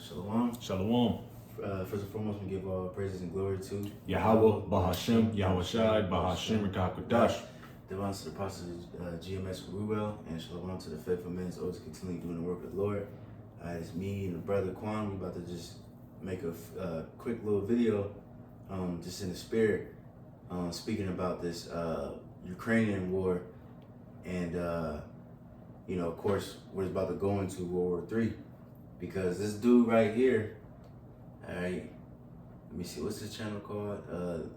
Shalom. Shalom. First and foremost, we give all praises and glory to Yahweh, Bahashem, Yahweh Shai, Bahashem, Rikakudash. Divine to the apostles GMS Ruel, and shalom to the faithful men always continue doing the work of the Lord. It's me and the brother Quan. We about to just make a quick little video, just in the spirit, speaking about this Ukrainian war, and of course, we're about to go into World War III, because this dude right here, all right, let me see, what's his channel called?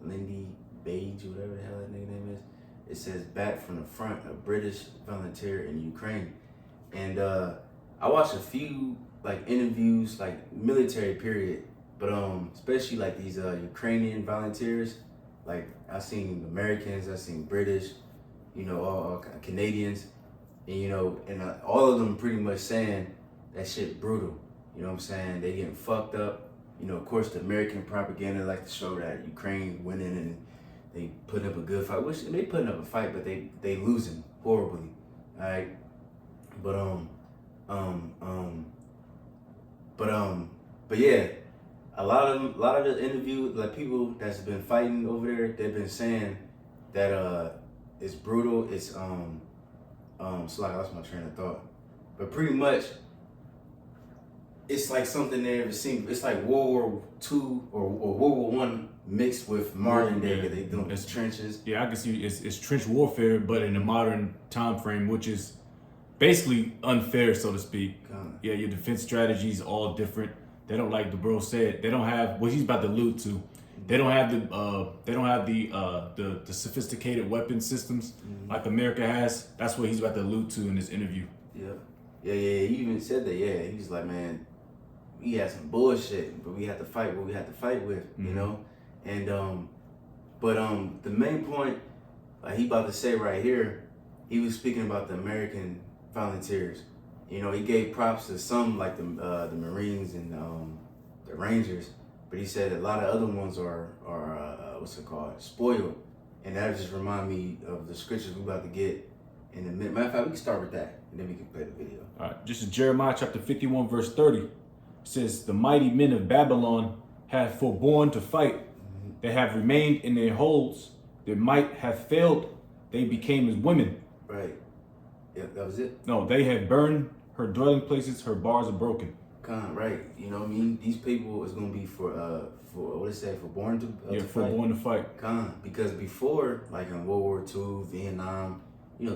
Lindy Page, whatever the hell that nigga name is. It says "Back from the Front," a British volunteer in Ukraine. And I watched a few like interviews, like military period, but especially like these Ukrainian volunteers. Like I've seen Americans, I've seen British, all Canadians, and all of them pretty much saying that shit brutal. You know what I'm saying? They getting fucked up. Of course, the American propaganda like to show that Ukraine winning and they putting up a good fight. Which they putting up a fight, but they losing horribly. All right, but yeah, a lot of the interview, like people that's been fighting over there, they've been saying that it's brutal. It's so like I lost my train of thought, but pretty much. It's like something they ever seen. It's like World War II or World War One mixed with modern day. They doing it's trenches. Yeah, I can see it's trench warfare, but in a modern time frame, which is basically unfair, so to speak. Yeah, your defense strategies all different. They don't, like the bro said, they don't have what he's about to allude to. They don't have the sophisticated weapon systems like America has. That's what he's about to allude to in this interview. Yeah. He even said that. Yeah, he's like, man, we had some bullshit, but we had to fight what we had to fight with, And the main point, like he about to say right here, he was speaking about the American volunteers. He gave props to some, like the Marines and the Rangers, but he said a lot of other ones are spoiled, and that just remind me of the scriptures we about to get in a minute. Matter of fact, we can start with that, and then we can play the video. All right, this is Jeremiah chapter 51, verse 30. It says, "The mighty men of Babylon have forborne to fight. They have remained in their holes. Their might have failed. They became as women." Right. Yeah, that was it. No, they have burned her dwelling places. Her bars are broken. Right. You know what I mean? These people is gonna be for what it say, for born to for born to fight. Because before, like in World War II, Vietnam,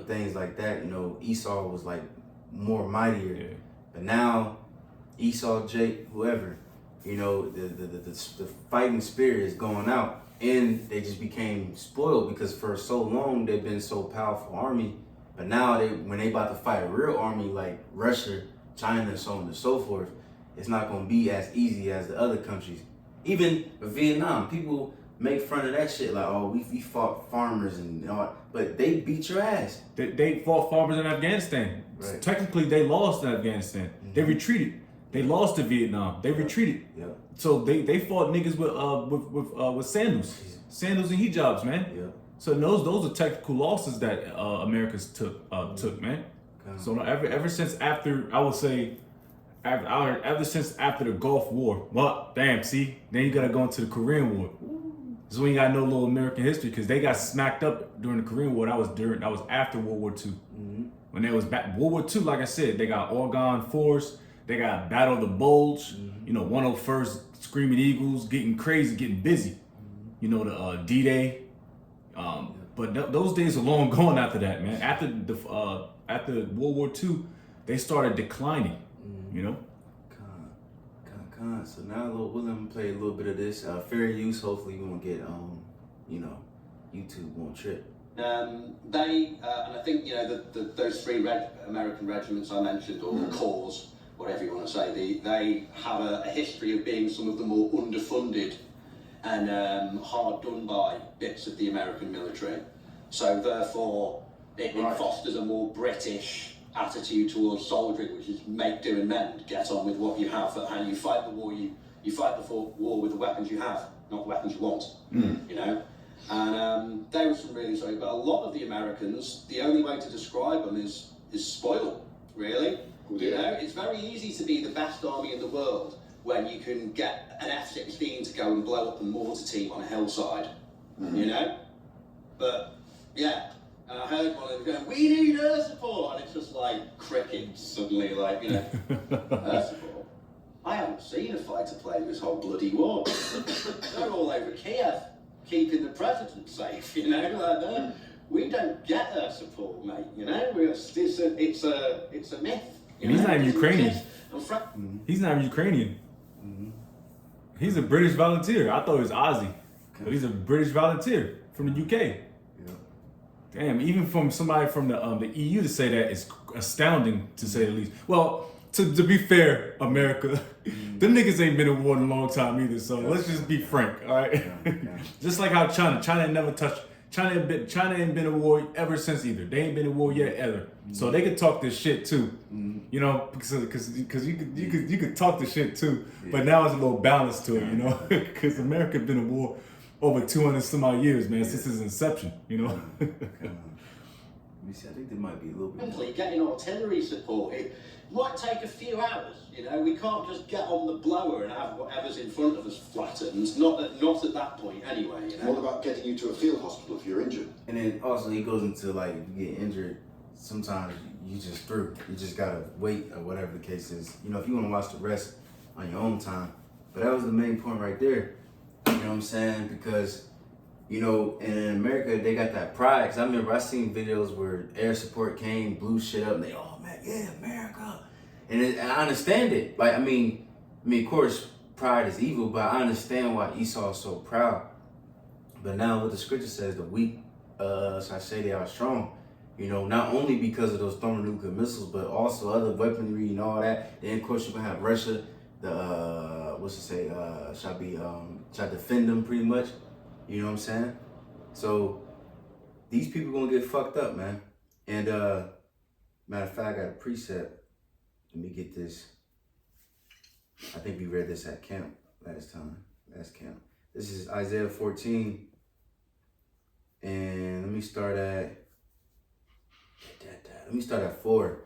things like that. Esau was like more mightier. Yeah. But now, Esau, Jake, whoever, the fighting spirit is going out, and they just became spoiled because for so long they've been so powerful army. But now when they about to fight a real army like Russia, China, so on and so forth, it's not gonna be as easy as the other countries. Even Vietnam, people make fun of that shit like, oh, we fought farmers and all, but they beat your ass. They fought farmers in Afghanistan. Right. Technically, they lost in Afghanistan. They retreated. They lost to Vietnam. They retreated. Yeah. So they fought niggas with sandals and hijabs, man. Yeah. So those are technical losses that America's took, man. So ever since after, I would say, ever since after the Gulf War. Well, damn, see, then you gotta go into the Korean War. This is when you got no little American history, because they got smacked up during the Korean War. That was after World War II. When there was World War II, like I said, they got Oregon Force, they got Battle of the Bulge, 101st Screaming Eagles, getting crazy, getting busy. The D-Day. But those days are long gone after that, man. After World War II, they started declining. So now we're gonna play a little bit of this. Fair use. Hopefully, we won't get YouTube won't trip. They and I think those three American regiments I mentioned, or corps, whatever you want to say, they have a history of being some of the more underfunded and hard done by bits of the American military. So therefore, it fosters a more British attitude towards soldiering, which is make, do, and mend. Get on with what you have at hand. You fight the war. You fight the war with the weapons you have, not the weapons you want. And they were some really sorry. But a lot of the Americans, the only way to describe them is spoiled. Really, it's very easy to be the best army in the world when you can get an F-16 to go and blow up a mortar team on a hillside, you know? But, yeah, and I heard one of them going, we need air support, and it's just like crickets suddenly, like, you know, air support. I haven't seen a fighter plane this whole bloody war. They're all over Kiev, keeping the president safe, you know, like that. We don't get air support, mate, you know? It's a myth. And he's not even Ukrainian. He's not even Ukrainian. Mm-hmm. He's a British volunteer. I thought he was Aussie. But he's a British volunteer from the UK. Yeah. Damn, even from somebody from the EU to say that is astounding, to say the least. Well, to be fair, America, them niggas ain't been in war in a long time either. So let's just be frank, all right? Yeah. Just like how China ain't never touched. China ain't been in war ever since either. They ain't been in war yet ever. So they could talk this shit too, you know, because you could talk this shit too. But now it's a little balance to it, you know, because America been in war over 200 some odd years, man, since its inception, you know. Let me see. I think there might be a little bit more. Getting artillery support, it might take a few hours, you know. We can't just get on the blower and have whatever's in front of us flattened. Not at that point anyway, you know. What about getting you to a field hospital if you're injured? And then also he goes into like, if you get injured, sometimes you just through. You just gotta wait or whatever the case is. You know, if you wanna watch the rest on your own time. But that was the main point right there. You know what I'm saying? Because, you know, in America, they got that pride. Cause I remember I seen videos where air support came, blew shit up, and they, oh man, yeah, America. And I understand it. Like, I mean, of course, pride is evil, but I understand why Esau is so proud. But now what the scripture says, the weak, shall say they are strong. You know, not only because of those thermonuclear missiles, but also other weaponry and all that. Then of course you're gonna have Russia, shall defend them pretty much. You know what I'm saying? So these people gonna get fucked up, man. And matter of fact, I got a precept. Let me get this. I think we read this at camp last camp. This is Isaiah 14. And let me start at 4.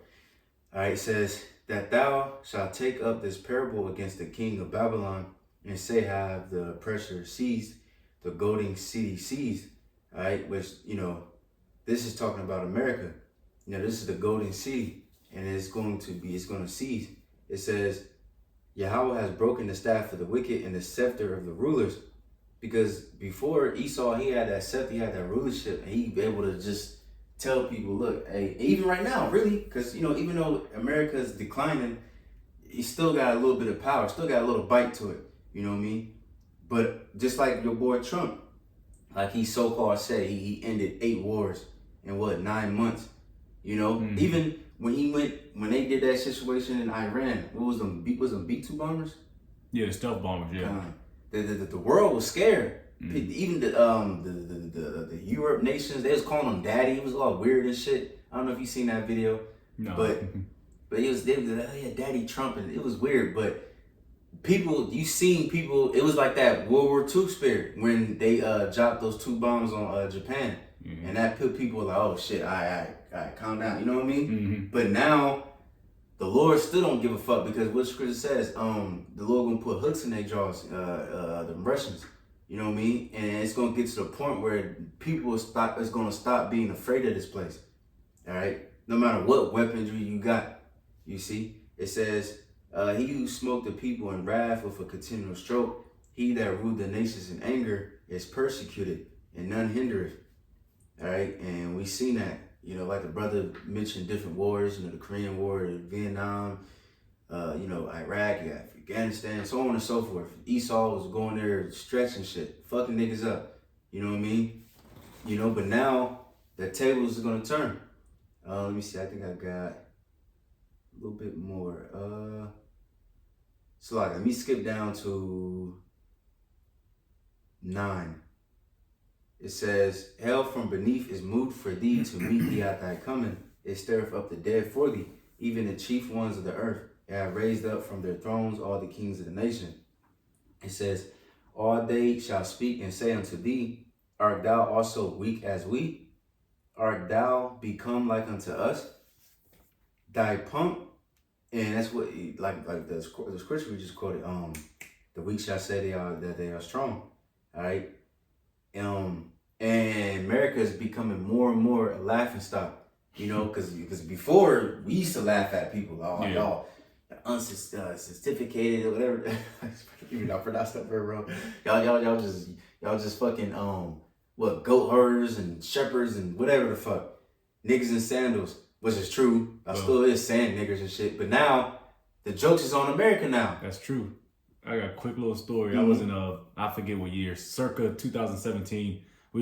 All right, it says, that thou shalt take up this parable against the king of Babylon and say, have the oppressor seized, the golden city seized. All right, which, you know, this is talking about America. You know, this is the golden city, and it's going to seize. It says, Yahweh has broken the staff of the wicked and the scepter of the rulers. Because before Esau, he had that scepter, he had that rulership, and he'd be able to just tell people, look, hey, even right now, really, because, you know, even though America is declining, he still got a little bit of power, still got a little bite to it, you know what I mean? But just like your boy Trump, like he so-called said, he ended 8 wars in 9 months, you know? Even when they did that situation in Iran, what was them B-2 bombers? Yeah, the stealth bombers, yeah. The world was scared. Even the Europe nations, they was calling him daddy. It was all weird and shit. I don't know if you seen that video. No. But they was like, oh yeah, Daddy Trump, and it was weird. But you seen people, it was like that World War II spirit when they dropped those 2 bombs on Japan. And that put people like, oh shit, all right, calm down. You know what I mean? But now the Lord still don't give a fuck, because what scripture says, the Lord gonna put hooks in their jaws, the Russians. You know what I mean? And it's gonna get to the point where people is gonna stop being afraid of this place. All right? No matter what weaponry you got. You see? It says, he who smote the people in wrath with a continual stroke, he that ruled the nations in anger is persecuted, and none hindereth. All right? And we seen that. You know, like the brother mentioned different wars, you know, the Korean War, Vietnam, you know, Iraq, you got Afghanistan, so on and so forth. Esau was going there stretching shit, fucking niggas up. You know what I mean? You know, but now the tables are gonna turn. Let me see, I think I got a little bit more. So like, let me skip down to 9. It says, hell from beneath is moved for thee to meet thee at thy coming. It stirreth up the dead for thee, even the chief ones of the earth. It hath raised up from their thrones all the kings of the nation. It says, all they shall speak and say unto thee, art thou also weak as we? Art thou become like unto us? Thy pomp And that's what like the scripture we just quoted. The weak shall say that they are strong. All right. And America is becoming more and more a laughing stock. You know, because before we used to laugh at people. Oh, y'all uncertificated or whatever. You not pronounce that very wrong. Y'all just fucking what, goat herders and shepherds and whatever the fuck. Niggas in sandals, which is true. I still is saying niggers and shit. But now the jokes is on America now. That's true. I got a quick little story. I was in I forget what year, circa 2017. We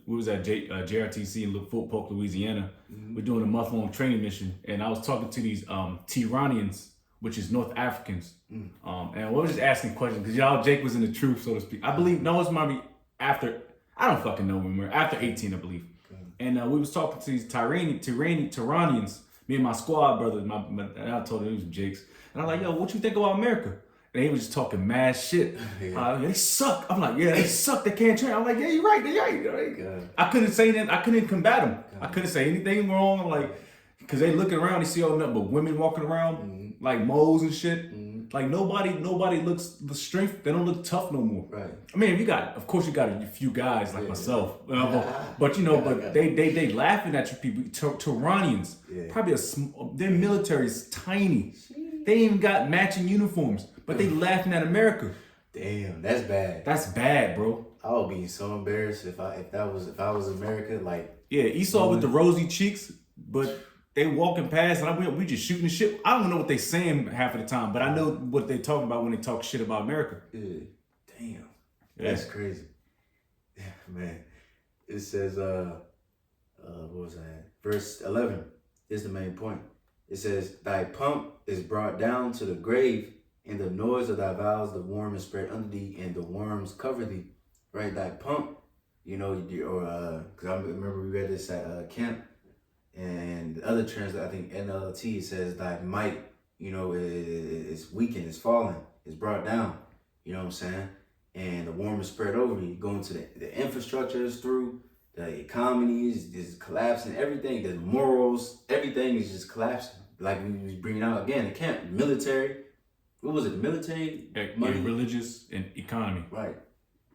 was at JRTC in Fort Polk, Louisiana. We're doing a month-long training mission, and I was talking to these Tiranians, which is North Africans, and we were just asking questions because Jake was in the truth, so to speak. I believe it might be after, I don't fucking know when we were after 18, I believe. And we was talking to these Tiranians, me and my squad brothers. And I told them he was Jake's, and I'm like, yo, what you think about America? And he was just talking mad shit. They suck. I'm like, yeah, they suck. They can't train. I'm like, yeah, you're right. They're right. I couldn't say that. I couldn't combat them. I couldn't say anything wrong. I'm like, because they looking around, they see all nothing but women walking around like moles and shit. Like nobody looks the strength. They don't look tough no more. Right. I mean, of course you got a few guys like myself, but they laughing at you people. Turanians, probably their military is tiny. They ain't even got matching uniforms. But they laughing at America. Damn, that's bad. That's bad, bro. I would be so embarrassed if I was America. Like, yeah, Esau with the rosy cheeks, but they walking past and we just shooting the shit. I don't know what they saying half of the time, but I know what they talking about when they talk shit about America. Yeah. Damn, that's crazy. Yeah, man. It says what was that? Verse 11 is the main point. It says, "Thy pomp is brought down to the grave. And the noise of thy vows, the worm is spread under thee, and the worms cover thee." Right, thy pump, you know, because I remember we read this at camp, and the other translation, I think NLT, says thy might, you know, is weakened, is falling, is brought down. You know what I'm saying? And the worm is spread over you. Going to the infrastructure is through, the economy is collapsing, everything, the morals, everything is just collapsing. Like we was bringing out again, the camp, military. What was it? Military, money, religious, and economy. Right.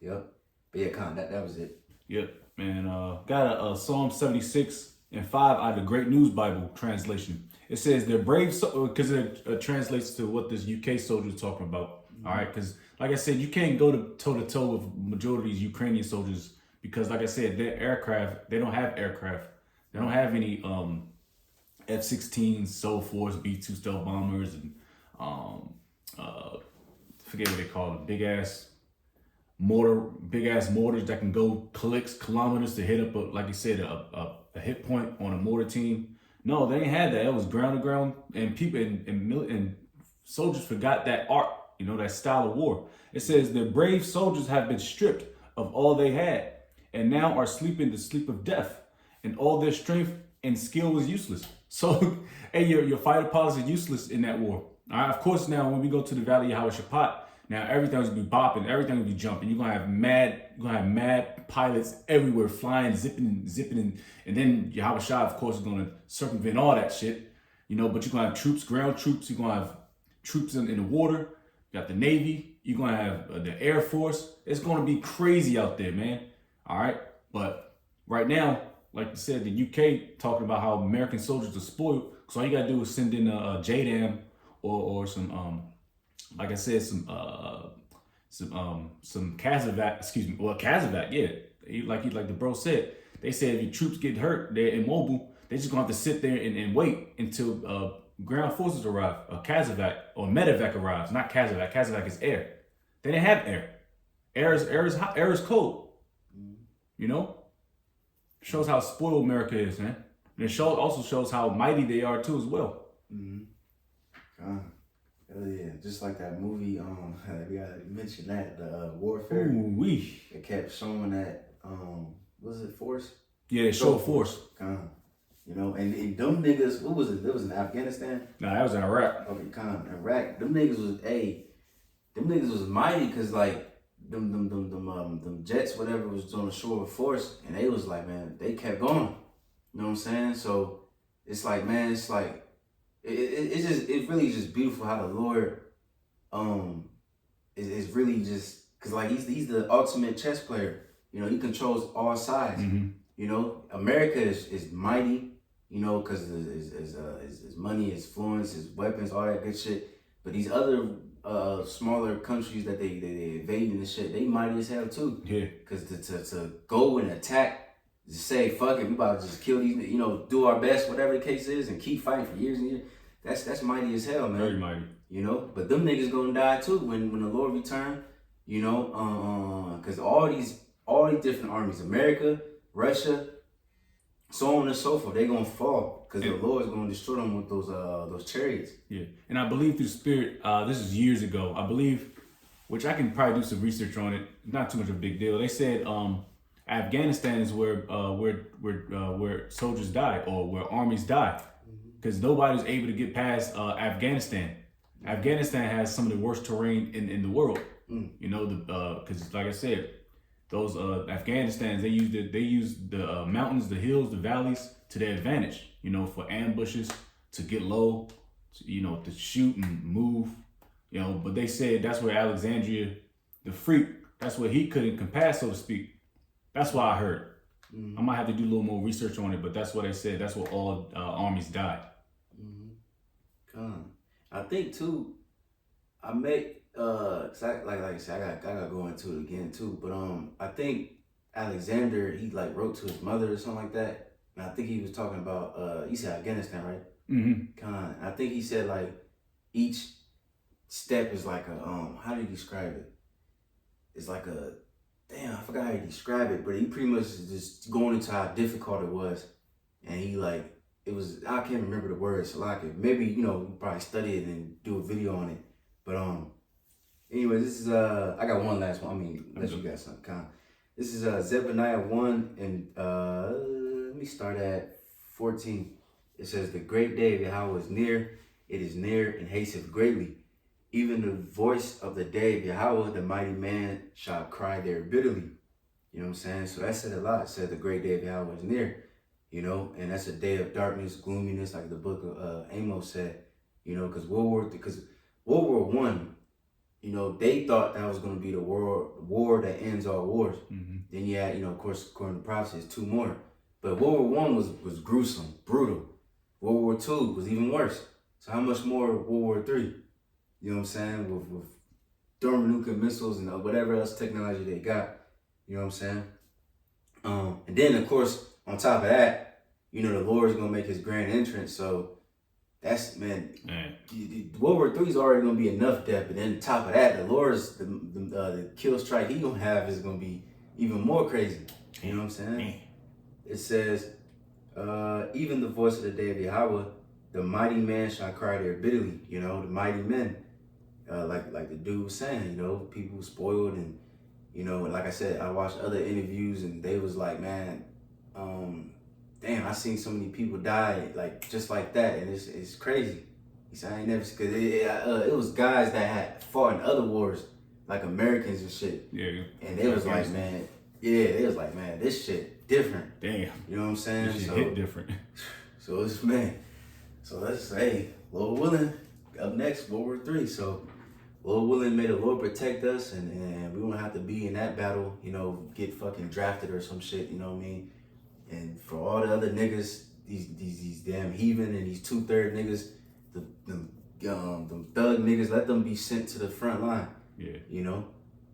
Yep. But yeah, that was it. Yep, man. Got a Psalm 76:5 out of the Great News Bible translation. It says they're brave, because it translates to what this UK soldier is talking about. All right, because like I said, you can't go toe to toe with majority of these Ukrainian soldiers because, like I said, their aircraft, they don't have aircraft. They don't have any F-16s, Soul Force, B-2 stealth bombers, and forget what they call it, big ass mortars that can go kilometers to hit up like you said, a hit point on a mortar team. No, they ain't had that. It was ground to ground, and people and soldiers forgot that art, you know, that style of war. It says the brave soldiers have been stripped of all they had, and now are sleeping the sleep of death, and all their strength and skill was useless. So, hey, your fighter pilots are useless in that war. All right, of course, now when we go to the Valley of Yehoshaphat, now everything's gonna be bopping, everything will be jumping. You're gonna have mad pilots everywhere, flying, zipping, and then Yehoshaphat, of course, is gonna circumvent all that shit, you know. But you're gonna have troops, ground troops. You're gonna have troops in the water. You got the Navy. You're gonna have the Air Force. It's gonna be crazy out there, man. All right, but right now, like you said, the UK talking about how American soldiers are spoiled. So all you gotta do is send in a JDAM. Or some like I said, some Casevac, Casevac, yeah. Like the bro said, they said if your troops get hurt, they're immobile, they just gonna have to sit there and wait until ground forces arrive. Casevac or Medevac arrives, not Casevac. Casevac is air. They didn't have air. Air is cold. You know? Shows how spoiled America is, man. And it also shows how mighty they are too as well. Hell yeah, just like that movie, we gotta mention that, the Warfare. Ooh-wee. It kept showing that, was it Force? Yeah, they showed Force. You know, and them niggas, what was it? That was in Afghanistan? Nah, that was in Iraq. Okay, Iraq. Them niggas was mighty, cause like, them jets, whatever, was on the shore of Force, and they was like, man, they kept going. You know what I'm saying? So, it's like, man, it's like, It really is just beautiful how the Lord is really just, because like he's the ultimate chess player. You know, he controls all sides. You know, America is mighty, you know, because his money, his influence, his weapons, all that good shit. But these other smaller countries that they invading and shit, they mighty as hell too. Yeah. Because to go and attack, to say fuck it, we about to just kill these, you know, do our best, whatever the case is, and keep fighting for years and years. That's mighty as hell, man. Very mighty. You know, but them niggas gonna die too when the Lord return. You know, because all these different armies, America, Russia, so on and so forth, they gonna fall because the Lord's gonna destroy them with those chariots. Yeah, and I believe through the Spirit. This is years ago. I believe, which I can probably do some research on it. Not too much of a big deal. They said Afghanistan is where soldiers die or where armies die, because nobody's able to get past Afghanistan. Afghanistan has some of the worst terrain in the world. You know, because like I said, those Afghanistans, they use the mountains, the hills, the valleys to their advantage. You know, for ambushes, to get low, you know, to shoot and move. You know, but they said that's where Alexandria, the freak, that's where he couldn't compass, so to speak. That's what I heard. I might have to do a little more research on it, but that's what they said. That's where all armies died. I think too, I make cause like I said, I gotta go into it again too. But I think Alexander, he like wrote to his mother or something like that. And I think he was talking about you said Afghanistan, right? I think he said like each step is like a how do you describe it? It's like a damn, I forgot how he described it, but he pretty much is just going into how difficult it was. And he like it was, I can't remember the words, so like maybe, you know, probably study it and do a video on it. But anyway, this is I got one last one. I mean, unless you got something kind. This is Zephaniah 1 and let me start at 14. It says, the great day of Yahweh is near, it is near and hasteth greatly. Even the voice of the day of Yahweh, the mighty man shall cry there bitterly. You know what I'm saying? So that said a lot. It said the great day of Yahweh is near. You know, and that's a day of darkness, gloominess, like the book of Amos said. You know, because World War One, you know, they thought that was going to be the war that ends all wars. Then you had, you know, of course, according to prophecy, it's 2 more. But World War One was gruesome, brutal. World War II was even worse. So how much more World War III? You know what I'm saying? With thermonuclear missiles and whatever else technology they got. You know what I'm saying? And then, of course, on top of that, you know, the Lord is going to make his grand entrance. So that's, man. World War III is already going to be enough death. But then on top of that, the Lord's, the kill strike he going to have is going to be even more crazy. You know what I'm saying? It says, even the voice of the day of Yahweh, the mighty man shall cry there bitterly. You know, the mighty men, like the dude was saying, you know, people spoiled and, you know, like I said, I watched other interviews and they was like, man, damn, I seen so many people die like just like that, and it's crazy. He said, I ain't never, cause it was guys that had fought in other wars, like Americans and shit. Yeah. And they was like, man, they was like, man, this shit different. Damn. You know what I'm saying? This shit hit different. So it's, man, so let's say, Lord willing, up next, World War III. So Lord willing, may the Lord protect us, and we won't have to be in that battle, you know, get fucking drafted or some shit, you know what I mean? And for all the other niggas, these damn heathen and these 2/3 niggas, them thug niggas, let them be sent to the front line. Yeah. You know?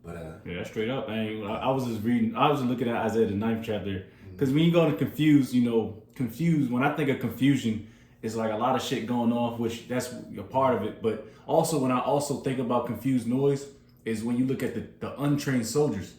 But yeah, straight up. I was just looking at Isaiah the 9th chapter. Because when you go to confused, when I think of confusion, it's like a lot of shit going on, which that's a part of it. But also when I also think about confused noise is when you look at the untrained soldiers.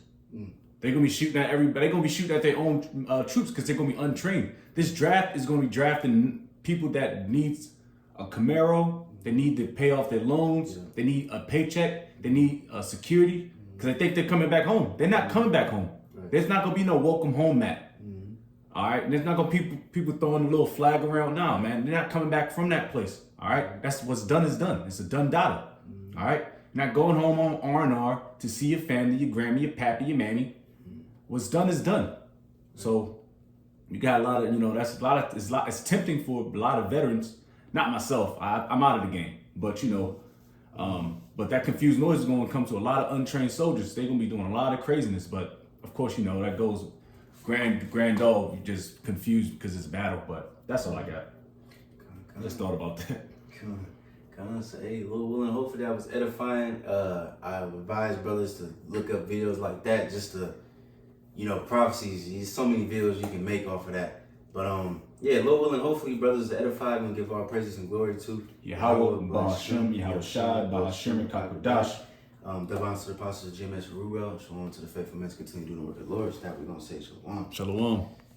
They're gonna be shooting at everybody. They're gonna be shooting at their own troops because they're gonna be untrained. This draft is gonna be drafting people that needs a Camaro. They need to pay off their loans. They need a paycheck. They need security because they think they're coming back home. They're not coming back home. There's not gonna be no welcome home mat. All right, there's not gonna be people throwing a little flag around now, man. They're not coming back from that place. All right, that's what's done is done. It's a done data. All right, you're not going home on R&R to see your family, your grandma, your pappy, your mammy. What's done is done. So you got a lot of, that's a lot of, it's tempting for a lot of veterans not myself. I'm out of the game, but you know, but that confused noise is going to come to a lot of untrained soldiers. They're going to be doing a lot of craziness, but of course, you know, that goes grand dog, just confused because it's battle, but that's all I got. I just thought about that. Come on, so hey, Lil Willin, hopefully that was edifying. I advise brothers to look up videos like that, just to, you know, prophecies. There's so many videos you can make off of that. But yeah, Lil Willin, hopefully brothers are edified and give our praises and glory to Yahweh, Bahashem, Yahweh Shai, Bahashem, and Kakadash. Devon to the apostles of GMS Ruel. Shalom to the faithful men. Continue doing the work of the Lord. That we're going to say shalom. Shalom.